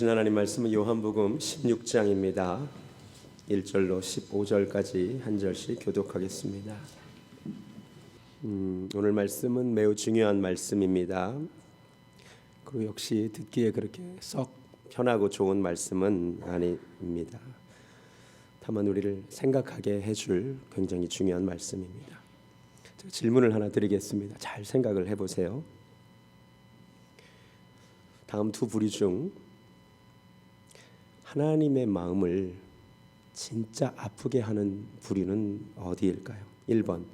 주신 하나님 말씀은 요한복음 16장입니다. 1절로 15절까지 한 절씩 교독하겠습니다. 오늘 말씀은 매우 중요한 말씀입니다. 그리고 역시 듣기에 그렇게 썩 편하고 좋은 말씀은 아닙니다. 다만 우리를 생각하게 해줄 굉장히 중요한 말씀입니다. 질문을 하나 드리겠습니다. 잘 생각을 해보세요. 다음 두 부류 중 하나님의 마음을 진짜 아프게 하는 부류는 어디일까요? 1번,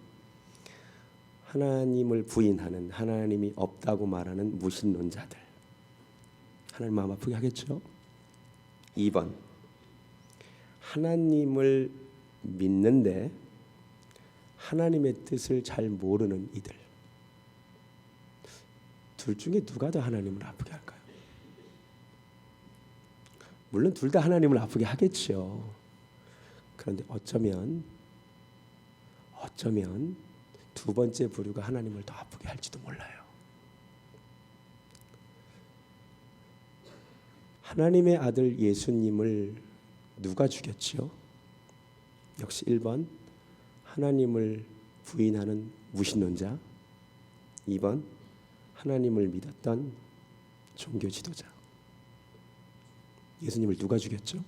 하나님을 부인하는, 하나님이 없다고 말하는 무신론자들. 하나님 마음 아프게 하겠죠? 2번, 하나님을 믿는데 하나님의 뜻을 잘 모르는 이들. 둘 중에 누가 더 하나님을 아프게 할까요? 물론 둘 다 하나님을 아프게 하겠죠. 그런데 어쩌면 두 번째 부류가 하나님을 더 아프게 할지도 몰라요. 하나님의 아들 예수님을 누가 죽였죠? 역시 1번, 하나님을 부인하는 무신론자. 2번, 하나님을 믿었던 종교 지도자. 예수님을 누가 죽였죠?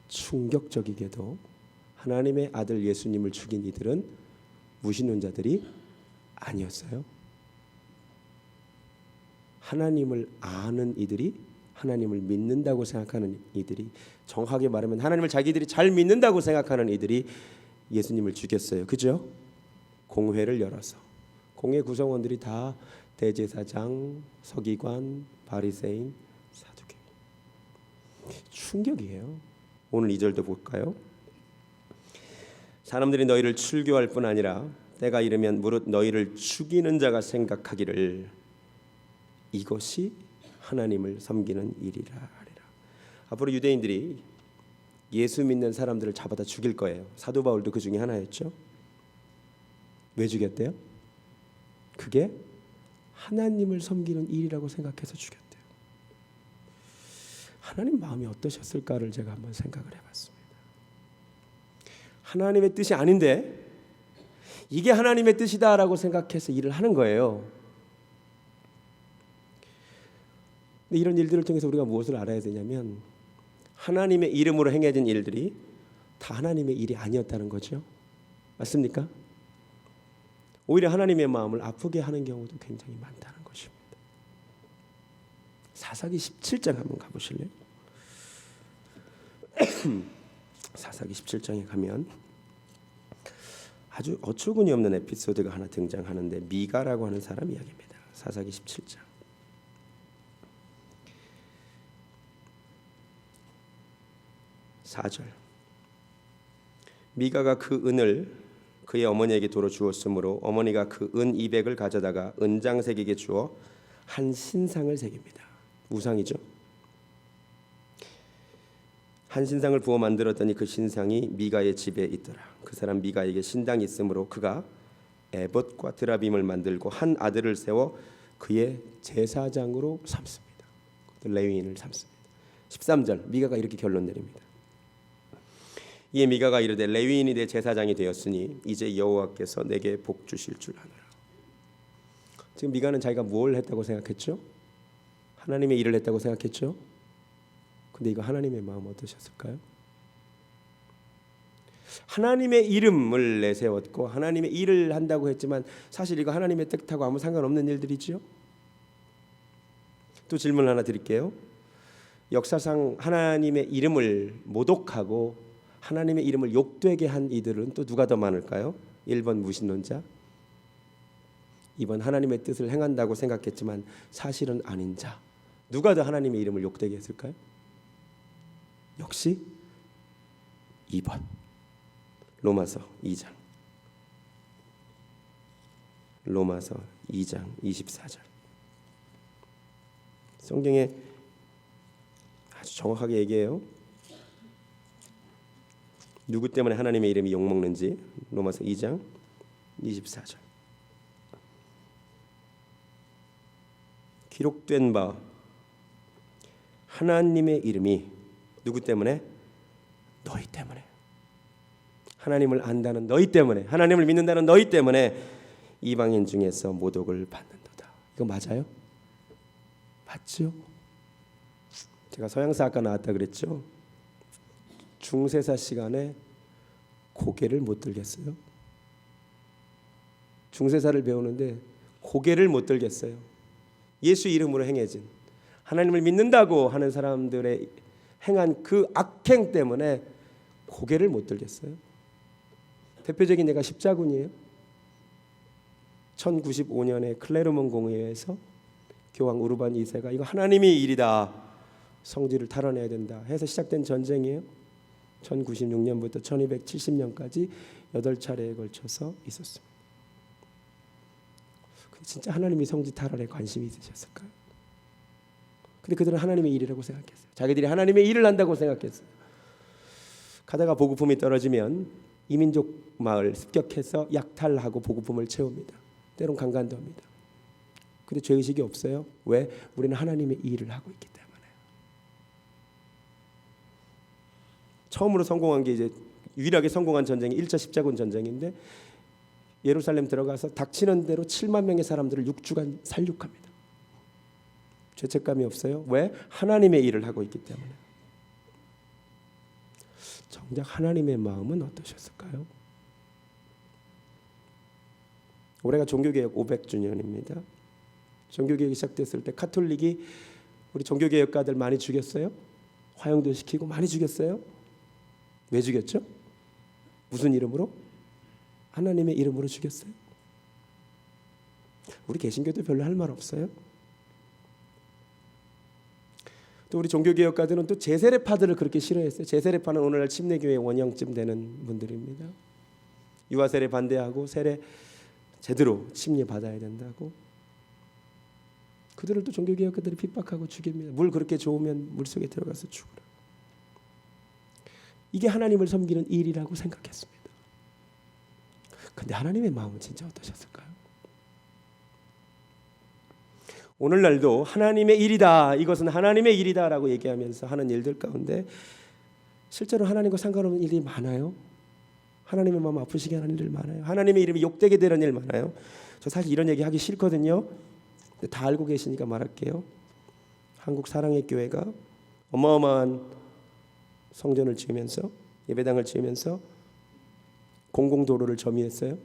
충격적이게도 하나님의 아들 예수님을 죽인 이들은 무신론자들이 아니었어요. 하나님을 아는 이들이, 하나님을 믿는다고 생각하는 이들이, 정확하게 말하면 하나님을 자기들이 잘 믿는다고 생각하는 이들이 예수님을 죽였어요. 그죠? 공회를 열어서. 공회 구성원들이 다 대제사장, 서기관, 바리새인, 사두개. 충격이에요. 오늘 2절도 볼까요? 사람들이 너희를 출교할 뿐 아니라 때가 이르면 무릇 너희를 죽이는 자가 생각하기를 이것이 하나님을 섬기는 일이라 하리라. 앞으로 유대인들이 예수 믿는 사람들을 잡아다 죽일 거예요. 사도 바울도 그 중에 하나였죠. 왜 죽였대요? 그게 하나님을 섬기는 일이라고 생각해서 죽였대요. 하나님 마음이 어떠셨을까를 제가 한번 생각을 해봤습니다. 하나님의 뜻이 아닌데 이게 하나님의 뜻이다라고 생각해서 일을 하는 거예요. 근데 이런 일들을 통해서 우리가 무엇을 알아야 되냐면 하나님의 이름으로 행해진 일들이 다 하나님의 일이 아니었다는 거죠. 맞습니까? 오히려 하나님의 마음을 아프게 하는 경우도 굉장히 많다는 것입니다. 사사기 17장 한번 가보실래요? 사사기 17장에 가면 아주 어처구니 없는 에피소드가 하나 등장하는데 미가라고 하는 사람 이야기입니다. 사사기 17장 4절. 미가가 그 은을 그의 어머니에게 도로 주었으므로 어머니가 그 은 200을 가져다가 은장색에게 주어 한 신상을 새깁니다. 우상이죠. 한 신상을 부어 만들었더니 그 신상이 미가의 집에 있더라. 그 사람 미가에게 신당이 있으므로 그가 에봇과 드라빔을 만들고 한 아들을 세워 그의 제사장으로 삼습니다. 레위인을 삼습니다. 13절 미가가 이렇게 결론 내립니다. 이에 미가가 이르되 레위인이 내 제사장이 되었으니 이제 여호와께서 내게 복 주실 줄 아노라. 지금 미가는 자기가 뭘 했다고 생각했죠? 하나님의 일을 했다고 생각했죠? 근데 이거 하나님의 마음 어떠셨을까요? 하나님의 이름을 내세웠고 하나님의 일을 한다고 했지만 사실 이거 하나님의 뜻하고 아무 상관없는 일들이지요. 또 질문 하나 드릴게요. 역사상 하나님의 이름을 모독하고 하나님의 이름을 욕되게 한 이들은 또 누가 더 많을까요? 1번 무신론자, 2번 하나님의 뜻을 행한다고 생각했지만 사실은 아닌 자. 누가 더 하나님의 이름을 욕되게 했을까요? 역시 2번. 로마서 2장 24절. 성경에 아주 정확하게 얘기해요. 누구 때문에 하나님의 이름이 욕먹는지. 로마서 2장 24절. 기록된 바 하나님의 이름이 누구 때문에? 너희 때문에. 하나님을 안다는 너희 때문에, 하나님을 믿는다는 너희 때문에 이방인 중에서 모독을 받는도다. 이거 맞아요? 맞죠? 제가 서양사 아까 나왔다 그랬죠? 중세사 시간에 고개를 못 들겠어요. 중세사를 배우는데 고개를 못 들겠어요. 예수 이름으로 행해진, 하나님을 믿는다고 하는 사람들의 행한 그 악행 때문에 고개를 못 들겠어요. 대표적인 예가 십자군이에요. 1095년에 클레르몬 공회에서 교황 우르반 2세가 이거 하나님의 일이다, 성지를 탈환해야 된다 해서 시작된 전쟁이에요. 1096년부터 1270년까지 8차례에 걸쳐서 있었습니다. 진짜 하나님이 성지 탈환에 관심이 있으셨을까요? 근데 그들은 하나님의 일이라고 생각했어요. 자기들이 하나님의 일을 한다고 생각했어요. 가다가 보급품이 떨어지면 이민족 마을 습격해서 약탈하고 보급품을 채웁니다. 때론 강간도 합니다. 근데 죄의식이 없어요. 왜? 우리는 하나님의 일을 하고 있기 때문에. 처음으로 성공한 게 이제 유일하게 성공한 전쟁이 1차 십자군 전쟁인데 예루살렘 들어가서 닥치는 대로 7만 명의 사람들을 6주간 살육합니다. 죄책감이 없어요. 왜? 하나님의 일을 하고 있기 때문에. 정작 하나님의 마음은 어떠셨을까요? 올해가 종교개혁 500주년입니다. 종교개혁이 시작됐을 때 카톨릭이 우리 종교개혁가들 많이 죽였어요. 화형도 시키고 많이 죽였어요. 왜 죽였죠? 무슨 이름으로? 하나님의 이름으로 죽였어요. 우리 개신교도 별로 할 말 없어요. 또 우리 종교개혁가들은 또 제세례파들을 그렇게 싫어했어요. 제세례파는 오늘날 침례교회 원형쯤 되는 분들입니다. 유아세례 반대하고 세례 제대로 침례 받아야 된다고. 그들을 또 종교개혁가들이 핍박하고 죽입니다. 물 그렇게 좋으면 물속에 들어가서 죽으라. 이게 하나님을 섬기는 일이라고 생각했습니다. 근데 하나님의 마음은 진짜 어떠셨을까요? 오늘날도 하나님의 일이다, 이것은 하나님의 일이다라고 얘기하면서 하는 일들 가운데 실제로 하나님과 상관없는 일이 많아요. 하나님의 마음 아프시게 하는 일들 많아요. 하나님의 이름이 욕되게 되는 일 많아요. 저 사실 이런 얘기 하기 싫거든요. 다 알고 계시니까 말할게요. 한국 사랑의 교회가 어마어마한 성전을 지으면서 예배당을 지으면서 공공도로를 점유했어요.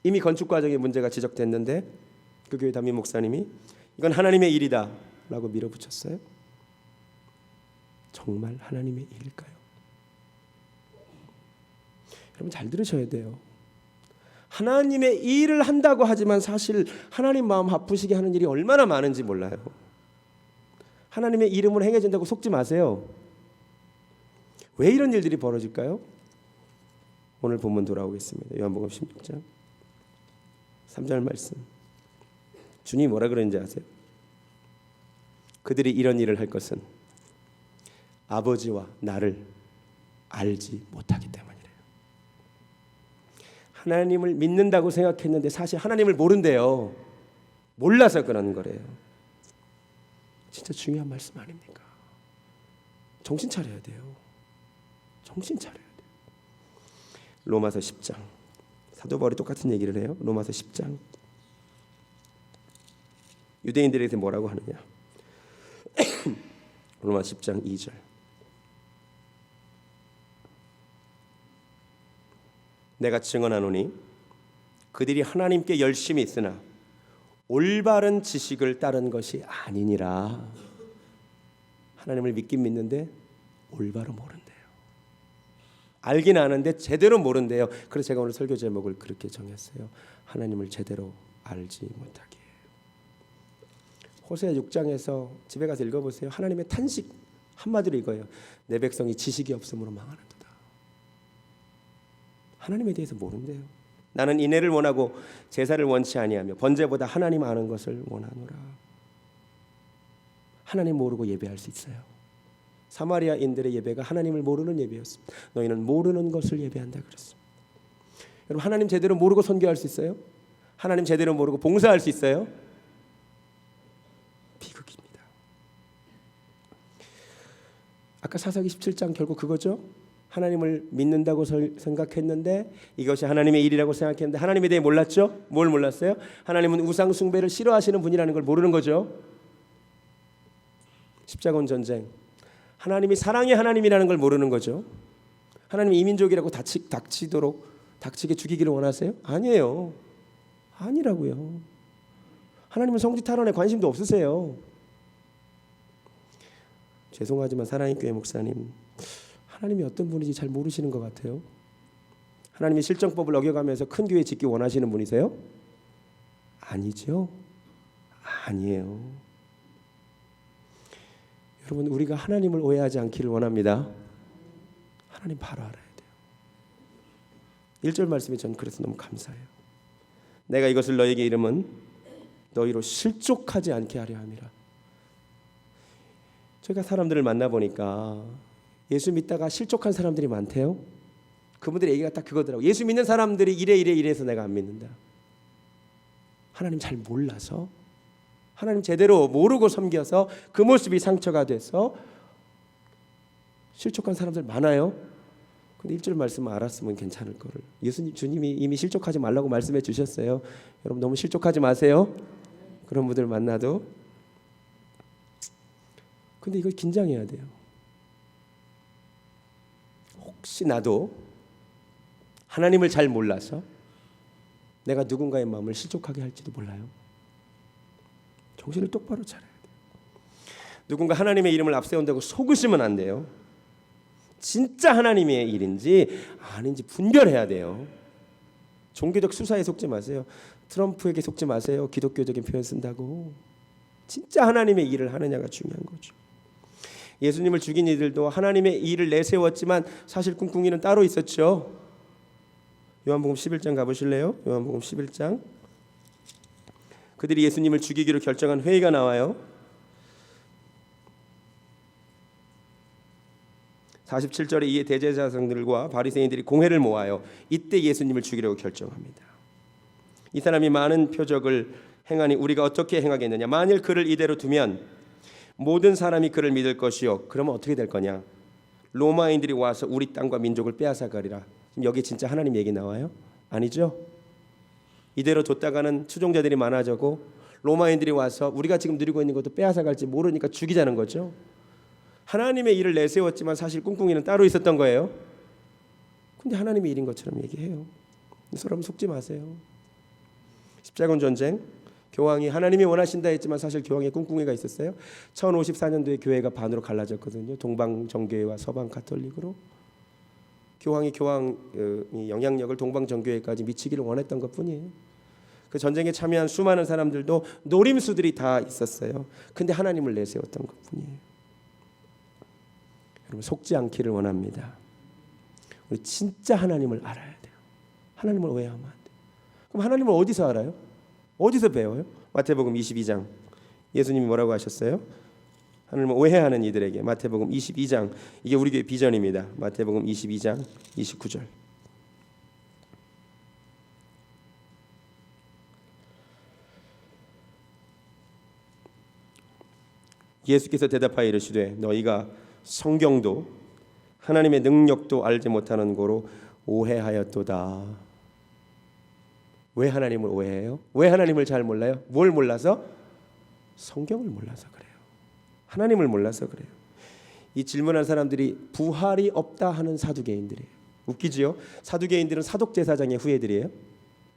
이미 건축 과정에 문제가 지적됐는데 그 교회 담임 목사님이 이건 하나님의 일이다 라고 밀어붙였어요. 정말 하나님의 일일까요? 여러분 잘 들으셔야 돼요. 하나님의 일을 한다고 하지만 사실 하나님 마음 아프시게 하는 일이 얼마나 많은지 몰라요. 하나님의 이름으로 행해진다고 속지 마세요. 왜 이런 일들이 벌어질까요? 오늘 본문 돌아오겠습니다. 요한복음 16장 3절 말씀. 주님이 뭐라 그러는지 아세요? 그들이 이런 일을 할 것은 아버지와 나를 알지 못하기 때문이래요. 하나님을 믿는다고 생각했는데 사실 하나님을 모른대요. 몰라서 그러는 거래요. 진짜 중요한 말씀 아닙니까? 정신 차려야 돼요. 정신 차려야 돼요. 로마서 10장. 사도 바울이 똑같은 얘기를 해요. 로마서 10장. 유대인들에게 뭐라고 하느냐? 로마 10장 2절. 내가 증언하노니 그들이 하나님께 열심히 있으나 올바른 지식을 따른 것이 아니니라. 하나님을 믿긴 믿는데 올바로 모른대요. 알긴 아는데 제대로 모른대요. 그래서 제가 오늘 설교 제목을 그렇게 정했어요. 하나님을 제대로 알지 못하게. 호세아 6장에서 집에 가서 읽어보세요. 하나님의 탄식 한마디로 이거예요. 내 백성이 지식이 없음으로 망하는도다. 하나님에 대해서 모른대요. 나는 인애를 원하고 제사를 원치 아니하며 번제보다 하나님 아는 것을 원하노라. 하나님 모르고 예배할 수 있어요. 사마리아인들의 예배가 하나님을 모르는 예배였습니다. 너희는 모르는 것을 예배한다 그랬습니다. 여러분 하나님 제대로 모르고 선교할 수 있어요? 하나님 제대로 모르고 봉사할 수 있어요? 비극입니다. 아까 사사기 17장 결국 그거죠. 하나님을 믿는다고 생각했는데 이것이 하나님의 일이라고 생각했는데 하나님에 대해 몰랐죠. 뭘 몰랐어요? 하나님은 우상 숭배를 싫어하시는 분이라는 걸 모르는 거죠. 십자군 전쟁, 하나님이 사랑의 하나님이라는 걸 모르는 거죠. 하나님이 이민족이라고 닥치게 죽이기를 원하세요? 아니에요. 아니라고요. 하나님은 성지 탈환에 관심도 없으세요. 죄송하지만 사랑의 교회 목사님, 하나님이 어떤 분인지 잘 모르시는 것 같아요. 하나님이 실정법을 어겨가면서 큰 교회 짓기 원하시는 분이세요? 아니죠. 아니에요. 여러분, 우리가 하나님을 오해하지 않기를 원합니다. 하나님 바로 알아야 돼요. 1절 말씀이 전 그래서 너무 감사해요. 내가 이것을 너에게 이름은 너희로 실족하지 않게 하려 함이라. 제가 사람들을 만나보니까 예수 믿다가 실족한 사람들이 많대요. 그분들의 얘기가 딱 그거더라고. 예수 믿는 사람들이 이래서 내가 안 믿는다. 하나님 잘 몰라서, 하나님 제대로 모르고 섬겨서 그 모습이 상처가 돼서 실족한 사람들 많아요. 근데 1절 말씀 알았으면 괜찮을 거를. 주님이 이미 실족하지 말라고 말씀해 주셨어요. 여러분 너무 실족하지 마세요. 그런 분들 만나도. 근데 이거 긴장해야 돼요. 혹시 나도 하나님을 잘 몰라서 내가 누군가의 마음을 실족하게 할지도 몰라요. 정신을 똑바로 차려야 돼요. 누군가 하나님의 이름을 앞세운다고 속으시면 안 돼요. 진짜 하나님의 일인지 아닌지 분별해야 돼요. 종교적 수사에 속지 마세요. 트럼프에게 속지 마세요. 기독교적인 표현 쓴다고. 진짜 하나님의 일을 하느냐가 중요한 거죠. 예수님을 죽인 이들도 하나님의 일을 내세웠지만 사실 꿍꿍이는 따로 있었죠. 요한복음 11장 가보실래요? 요한복음 11장. 그들이 예수님을 죽이기로 결정한 회의가 나와요. 47절에 이에 대제사장들과 바리새인들이 공회를 모아요. 이때 예수님을 죽이려고 결정합니다. 이 사람이 많은 표적을 행하니 우리가 어떻게 행하겠느냐. 만일 그를 이대로 두면 모든 사람이 그를 믿을 것이요. 그러면 어떻게 될 거냐. 로마인들이 와서 우리 땅과 민족을 빼앗아가리라. 여기 진짜 하나님 얘기 나와요? 아니죠. 이대로 뒀다가는 추종자들이 많아지고 로마인들이 와서 우리가 지금 누리고 있는 것도 빼앗아갈지 모르니까 죽이자는 거죠. 하나님의 일을 내세웠지만 사실 꿍꿍이는 따로 있었던 거예요. 근데 하나님의 일인 것처럼 얘기해요. 여러분 속지 마세요. 십자군 전쟁, 교황이 하나님이 원하신다 했지만 사실 교황에 꿍꿍이가 있었어요. 1054년도에 교회가 반으로 갈라졌거든요. 동방 정교회와 서방 가톨릭으로. 교황이 영향력을 동방 정교회까지 미치기를 원했던 것뿐이에요. 그 전쟁에 참여한 수많은 사람들도 노림수들이 다 있었어요. 근데 하나님을 내세웠던 것뿐이에요. 여러분 속지 않기를 원합니다. 우리 진짜 하나님을 알아야 돼요. 하나님을 오해하면 안 돼요. 그럼 하나님을 어디서 알아요? 어디서 배워요? 마태복음 22장. 예수님이 뭐라고 하셨어요? 하나님을 오해하는 이들에게. 마태복음 22장. 이게 우리 교회 비전입니다. 마태복음 22장 29절. 예수께서 대답하여 이르시되 너희가 성경도 하나님의 능력도 알지 못하는 고로 오해하였도다. 왜 하나님을 오해해요? 왜 하나님을 잘 몰라요? 뭘 몰라서? 성경을 몰라서 그래요. 하나님을 몰라서 그래요. 이 질문한 사람들이 부활이 없다 하는 사두개인들이에요. 웃기지요? 사두개인들은 사독제사장의 후예들이에요.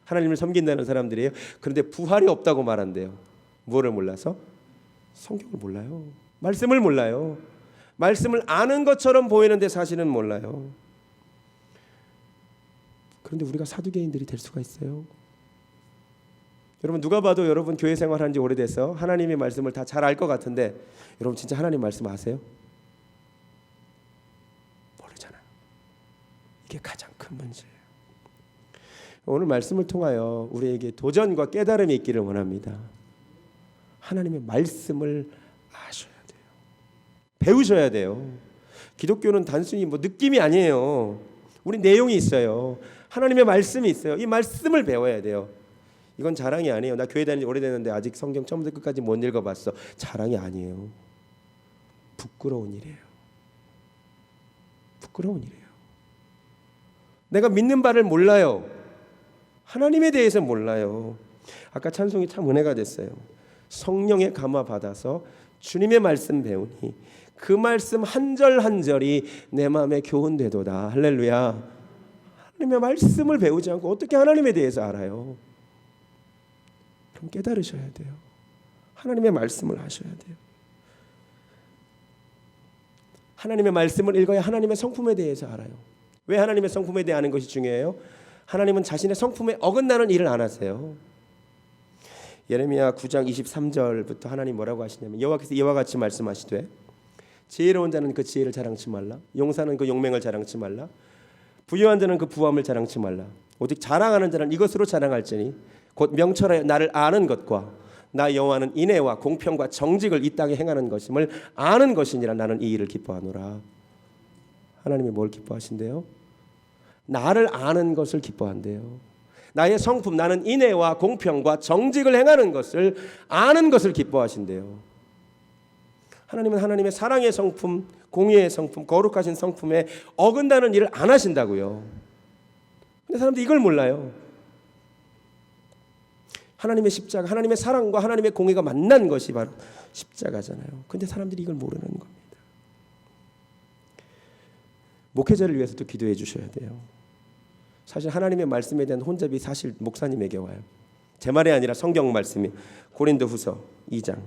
하나님을 섬긴다는 사람들이에요. 그런데 부활이 없다고 말한대요. 뭐를 몰라서? 성경을 몰라요. 말씀을 몰라요. 말씀을 아는 것처럼 보이는데 사실은 몰라요. 그런데 우리가 사두개인들이 될 수가 있어요. 여러분 누가 봐도 여러분 교회 생활한 지 오래돼서 하나님의 말씀을 다 잘 알 것 같은데 여러분 진짜 하나님 말씀 아세요? 모르잖아요. 이게 가장 큰 문제예요. 오늘 말씀을 통하여 우리에게 도전과 깨달음이 있기를 원합니다. 하나님의 말씀을 아셔야 돼요. 배우셔야 돼요. 기독교는 단순히 느낌이 아니에요. 우리 내용이 있어요. 하나님의 말씀이 있어요. 이 말씀을 배워야 돼요. 이건 자랑이 아니에요. 나 교회 다닌 지 오래됐는데 아직 성경 처음부터 끝까지 못 읽어봤어. 자랑이 아니에요. 부끄러운 일이에요. 부끄러운 일이에요. 내가 믿는 바를 몰라요. 하나님에 대해서 몰라요. 아까 찬송이 참 은혜가 됐어요. 성령의 감화 받아서 주님의 말씀 배우니 그 말씀 한 절 한 절이 내 마음에 교훈되도다. 할렐루야. 하나님의 말씀을 배우지 않고 어떻게 하나님에 대해서 알아요? 그럼 깨달으셔야 돼요. 하나님의 말씀을 하셔야 돼요. 하나님의 말씀을 읽어야 하나님의 성품에 대해서 알아요. 왜 하나님의 성품에 대해 아는 것이 중요해요? 하나님은 자신의 성품에 어긋나는 일을 안 하세요. 예레미야 9장 23절부터 하나님 뭐라고 하시냐면 여호와께서 이와 같이 말씀하시되 지혜로운 자는 그 지혜를 자랑치 말라. 용사는 그 용맹을 자랑치 말라. 부유한 자는 그 부함을 자랑치 말라. 오직 자랑하는 자는 이것으로 자랑할지니 곧 명철하여 나를 아는 것과 나 여호와는 인애와 공평과 정직을 이 땅에 행하는 것임을 아는 것이니라. 나는 이 일을 기뻐하노라. 하나님이 뭘 기뻐하신대요? 나를 아는 것을 기뻐한대요. 나의 성품, 나는 인애와 공평과 정직을 행하는 것을 아는 것을 기뻐하신대요. 하나님은 하나님의 사랑의 성품, 공의의 성품, 거룩하신 성품에 어긋나는 일을 안 하신다고요. 근데 사람들이 이걸 몰라요. 하나님의 십자가, 하나님의 사랑과 하나님의 공의가 만난 것이 바로 십자가잖아요. 근데 사람들이 이걸 모르는 겁니다. 목회자를 위해서도 기도해 주셔야 돼요. 사실 하나님의 말씀에 대한 혼잡이 사실 목사님에게 와요. 제 말이 아니라 성경 말씀이 고린도후서 2장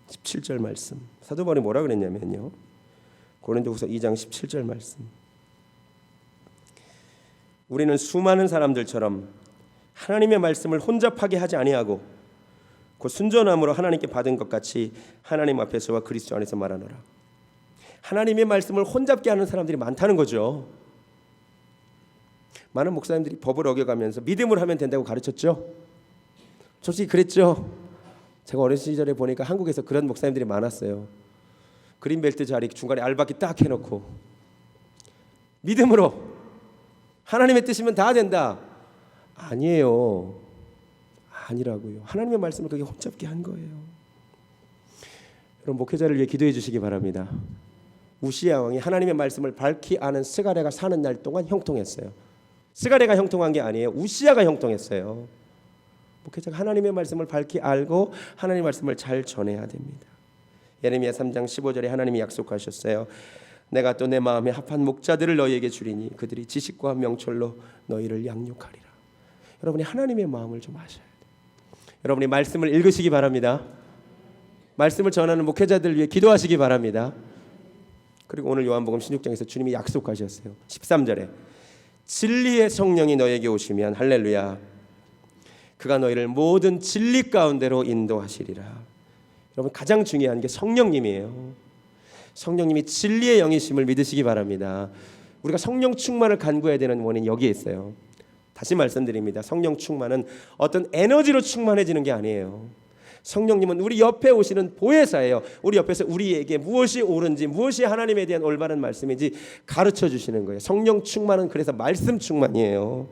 17절 말씀. 사도 바울이 뭐라 그랬냐면요. 고린도후서 2장 17절 말씀. 우리는 수많은 사람들처럼 하나님의 말씀을 혼잡하게 하지 아니하고 그 순전함으로 하나님께 받은 것 같이 하나님 앞에서와 그리스도 안에서 말하노라. 하나님의 말씀을 혼잡게 하는 사람들이 많다는 거죠. 많은 목사님들이 법을 어겨가면서 믿음을 하면 된다고 가르쳤죠. 솔직히 그랬죠. 제가 어린 시절에 보니까 한국에서 그런 목사님들이 많았어요. 그린벨트 자리 중간에 알바기 딱 해놓고 믿음으로 하나님의 뜻이면 다 된다. 아니에요. 아니라고요. 하나님의 말씀을 그게 혼잡게 한 거예요. 여러분 목회자를 위해 기도해 주시기 바랍니다. 우시야 왕이 하나님의 말씀을 밝히 아는 스가랴가 사는 날 동안 형통했어요. 스가랴가 형통한 게 아니에요. 우시야가 형통했어요. 목회자가 하나님의 말씀을 밝히 알고 하나님의 말씀을 잘 전해야 됩니다. 예레미야 3장 15절에 하나님이 약속하셨어요. 내가 또 내 마음에 합한 목자들을 너희에게 주리니 그들이 지식과 명철로 너희를 양육하리라. 여러분이 하나님의 마음을 좀 아셔야 돼요. 여러분이 말씀을 읽으시기 바랍니다. 말씀을 전하는 목회자들 위해 기도하시기 바랍니다. 그리고 오늘 요한복음 16장에서 주님이 약속하셨어요. 13절에 진리의 성령이 너에게 오시면 할렐루야 그가 너희를 모든 진리 가운데로 인도하시리라. 여러분 가장 중요한 게 성령님이에요. 성령님이 진리의 영이심을 믿으시기 바랍니다. 우리가 성령 충만을 간구해야 되는 원인이 여기에 있어요. 다시 말씀드립니다. 성령 충만은 어떤 에너지로 충만해지는 게 아니에요. 성령님은 우리 옆에 오시는 보혜사예요. 우리 옆에서 우리에게 무엇이 옳은지 무엇이 하나님에 대한 올바른 말씀인지 가르쳐 주시는 거예요. 성령 충만은 그래서 말씀 충만이에요.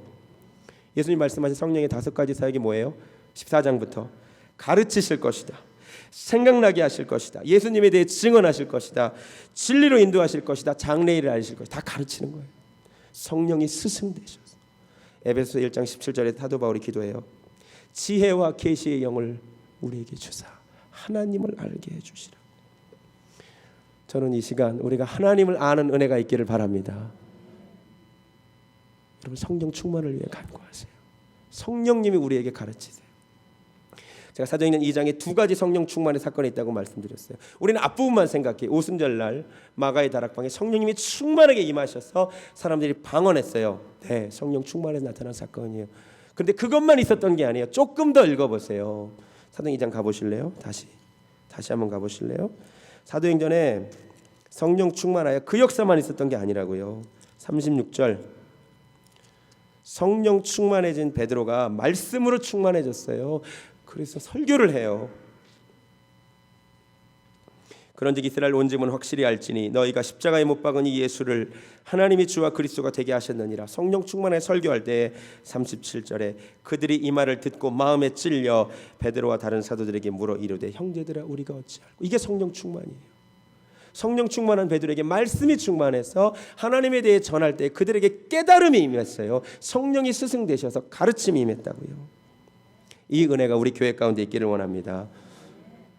예수님 말씀하신 성령의 5가지 사역이 뭐예요? 14장부터 가르치실 것이다. 생각나게 하실 것이다. 예수님에 대해 증언하실 것이다. 진리로 인도하실 것이다. 장래일을 알실 것이다. 다 가르치는 거예요. 성령이 스승되셔서. 에베소서 1장 17절에 사도 바울이 기도해요. 지혜와 계시의 영을 우리에게 주사 하나님을 알게 해주시라. 저는 이 시간 우리가 하나님을 아는 은혜가 있기를 바랍니다. 여러분 성령 충만을 위해 간구하세요. 성령님이 우리에게 가르치세요. 제가 사도행전 2장에 2가지 성령 충만의 사건이 있다고 말씀드렸어요. 우리는 앞부분만 생각해. 오순절날 마가의 다락방에 성령님이 충만하게 임하셔서 사람들이 방언했어요. 네, 성령 충만에서 나타난 사건이에요. 그런데 그것만 있었던 게 아니에요. 조금 더 읽어보세요. 사도행전 2장 가보실래요? 다시 한번 가보실래요? 사도행전에 성령 충만하여 그 역사만 있었던 게 아니라고요. 36절 성령 충만해진 베드로가 말씀으로 충만해졌어요. 그래서 설교를 해요. 그런즉 이스라엘 온 집은 확실히 알지니 너희가 십자가에 못 박은 이 예수를 하나님이 주와 그리스도가 되게 하셨느니라. 성령 충만에 설교할 때 37절에 그들이 이 말을 듣고 마음에 찔려 베드로와 다른 사도들에게 물어 이르되 형제들아 우리가 어찌할꼬. 이게 성령 충만이에요. 성령 충만한 베드로에게 말씀이 충만해서 하나님에 대해 전할 때 그들에게 깨달음이 임했어요. 성령이 스승되셔서 가르침이 임했다고요. 이 은혜가 우리 교회 가운데 있기를 원합니다.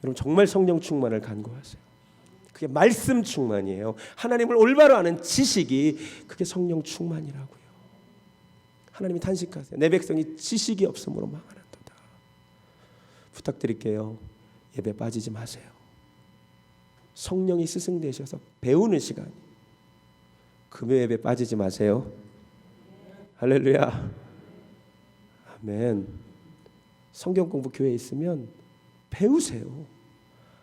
여러분 정말 성령 충만을 간구하세요. 그게 말씀 충만이에요. 하나님을 올바로 아는 지식이 그게 성령 충만이라고요. 하나님이 탄식하세요. 내 백성이 지식이 없으므로 망하는도다. 부탁드릴게요. 예배 빠지지 마세요. 성령이 스승 되셔서 배우는 시간. 금요 예배 빠지지 마세요. 할렐루야. 아멘. 성경 공부 교회에 있으면 배우세요.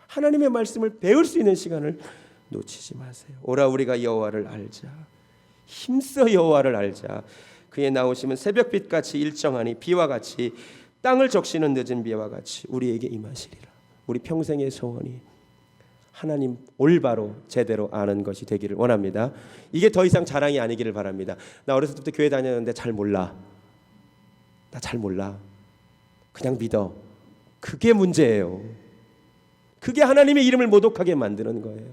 하나님의 말씀을 배울 수 있는 시간을 놓치지 마세요. 오라 우리가 여호와를 알자. 힘써 여호와를 알자. 그의 나오심은 새벽빛같이 일정하니 비와 같이 땅을 적시는 늦은 비와 같이 우리에게 임하시리라. 우리 평생의 소원이 하나님 올바로 제대로 아는 것이 되기를 원합니다. 이게 더 이상 자랑이 아니기를 바랍니다. 나 어렸을 때부터 교회 다녔는데 잘 몰라. 나 잘 몰라. 그냥 믿어. 그게 문제예요. 그게 하나님의 이름을 모독하게 만드는 거예요.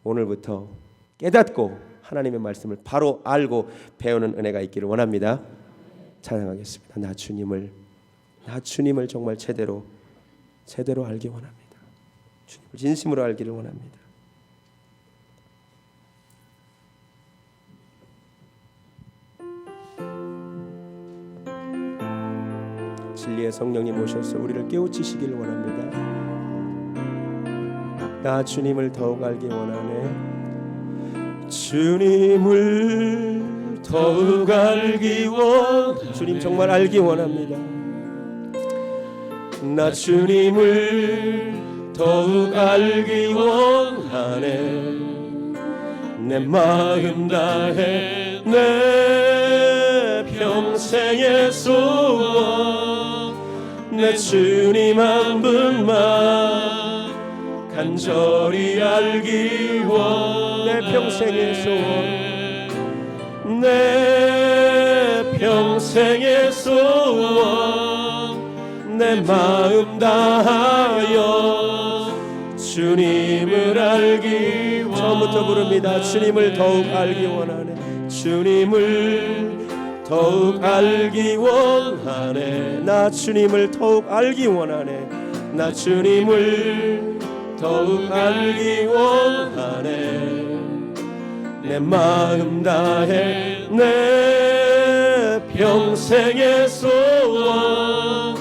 오늘부터 깨닫고 하나님의 말씀을 바로 알고 배우는 은혜가 있기를 원합니다. 찬양하겠습니다. 나 주님을 정말 제대로 알기 원합니다. 주님을 진심으로 알기를 원합니다. 진리의 성령님 오셔서 우리를 깨우치시기를 원합니다. 나 주님을 더욱 알기 원하네. 주님을 더욱 알기 원하네. 주님 정말 알기 원합니다. 나 주님을 더욱 알기 원하네. 내 마음 다해 내 평생의 소원 내 주님 한 분만 간절히 알기 원. 내 평생의 소원 내 평생의 소원 내 마음 다하여 주님을 알기 원. 처음부터 부릅니다. 주님을 더욱 알기 원하네. 주님을 더욱 알기 원하네. 나 주님을 더욱 알기 원하네. 나 주님을 더욱 알기 원하네. 내 마음 다해 내 평생의 소원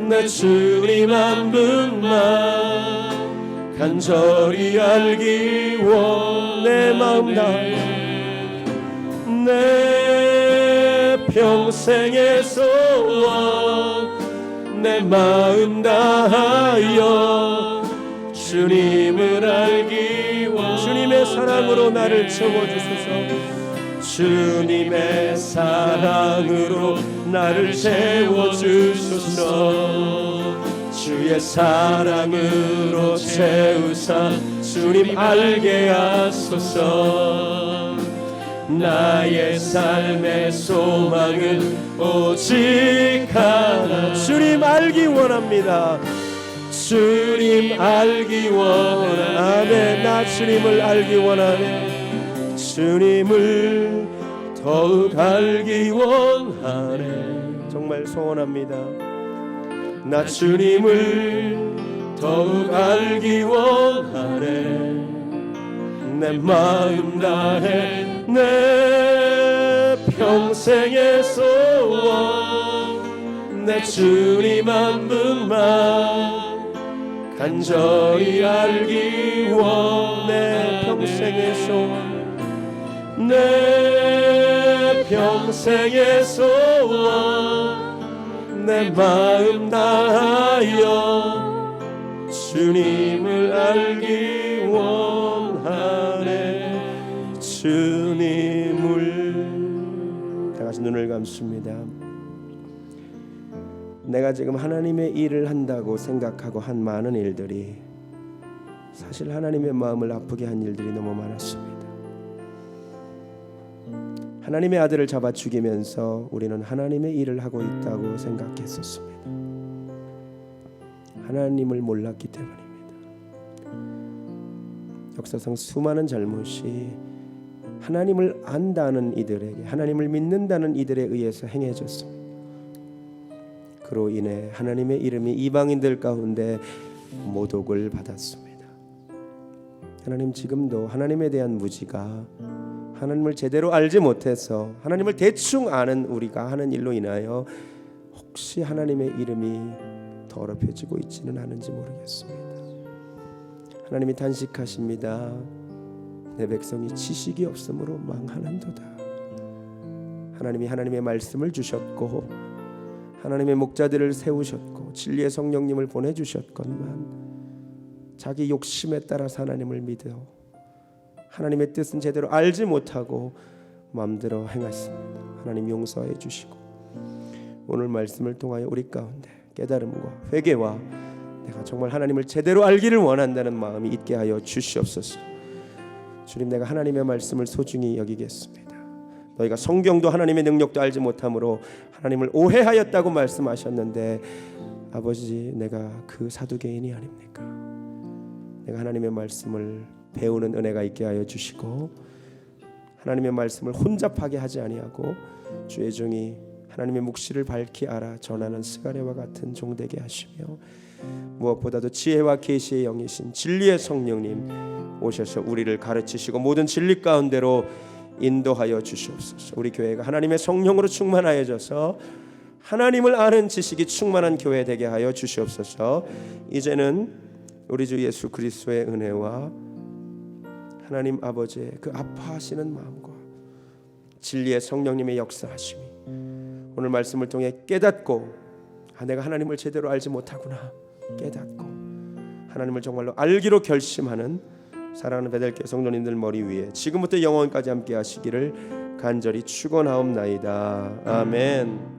내 주님 한 분만 간절히 알기 원. 내 마음 다해 내 평생의 소원 내 마음 다하여 주님을 알기 원. 주님의 사랑으로 나를 채워주소서. 주님의 사랑으로 나를 채워주소서. 주의 사랑으로 채우사 주님 알게 하소서. 나의 삶의 소망은 오직 하나. 주님 알기 원합니다. 주님 알기 원하네. 아멘. 나 주님을 알기 원하네. 주님을 더욱 알기 원하네. 정말 소원합니다. 나 주님을 더욱 알기 원하네. 내 마음 다해 내 평생의 소원 내 주님 한 분만 간절히 알기 원. 내 평생의 소원 내 평생의 소원 내 마음 다하여 주님을 알기 원하네. 주님을. 다 같이 눈을 감습니다. 내가 지금 하나님의 일을 한다고 생각하고 한 많은 일들이 사실 하나님의 마음을 아프게 한 일들이 너무 많았습니다. 하나님의 아들을 잡아 죽이면서 우리는 하나님의 일을 하고 있다고 생각했었습니다. 하나님을 몰랐기 때문입니다. 역사상 수많은 잘못이 하나님을 안다는 이들에게, 하나님을 믿는다는 이들에 의해서 행해졌습니다. 그로 인해 하나님의 이름이 이방인들 가운데 모독을 받았습니다. 하나님, 지금도 하나님에 대한 무지가 하나님을 제대로 알지 못해서 하나님을 대충 아는 우리가 하는 일로 인하여 혹시 하나님의 이름이 더럽혀지고 있지는 않은지 모르겠습니다. 하나님이 단식하십니다. 내 백성이 지식이 없으므로 망하는도다. 하나님이 하나님의 말씀을 주셨고 하나님의 목자들을 세우셨고 진리의 성령님을 보내주셨건만 자기 욕심에 따라서 하나님을 믿어 하나님의 뜻은 제대로 알지 못하고 마음대로 행했습니다. 하나님 용서해 주시고 오늘 말씀을 통하여 우리 가운데 깨달음과 회개와 내가 정말 하나님을 제대로 알기를 원한다는 마음이 있게 하여 주시옵소서. 주님, 내가 하나님의 말씀을 소중히 여기겠습니다. 너희가 성경도 하나님의 능력도 알지 못함으로 하나님을 오해하였다고 말씀하셨는데 아버지, 내가 그 사두개인이 아닙니까? 내가 하나님의 말씀을 배우는 은혜가 있게 하여 주시고 하나님의 말씀을 혼잡하게 하지 아니하고 주의 종이 하나님의 묵시를 밝히 알아 전하는 스가랴와 같은 종 되게 하시며 무엇보다도 지혜와 계시의 영이신 진리의 성령님 오셔서 우리를 가르치시고 모든 진리 가운데로 인도하여 주시옵소서. 우리 교회가 하나님의 성령으로 충만하여져서 하나님을 아는 지식이 충만한 교회 되게 하여 주시옵소서. 이제는 우리 주 예수 그리스도의 은혜와 하나님 아버지의 그 아파하시는 마음과 진리의 성령님의 역사하심이 오늘 말씀을 통해 깨닫고 내가 하나님을 제대로 알지 못하구나 깨닫고 하나님을 정말로 알기로 결심하는 사랑하는 베델교회 성도님들 머리 위에 지금부터 영원까지 함께 하시기를 간절히 축원하옵나이다. 아멘.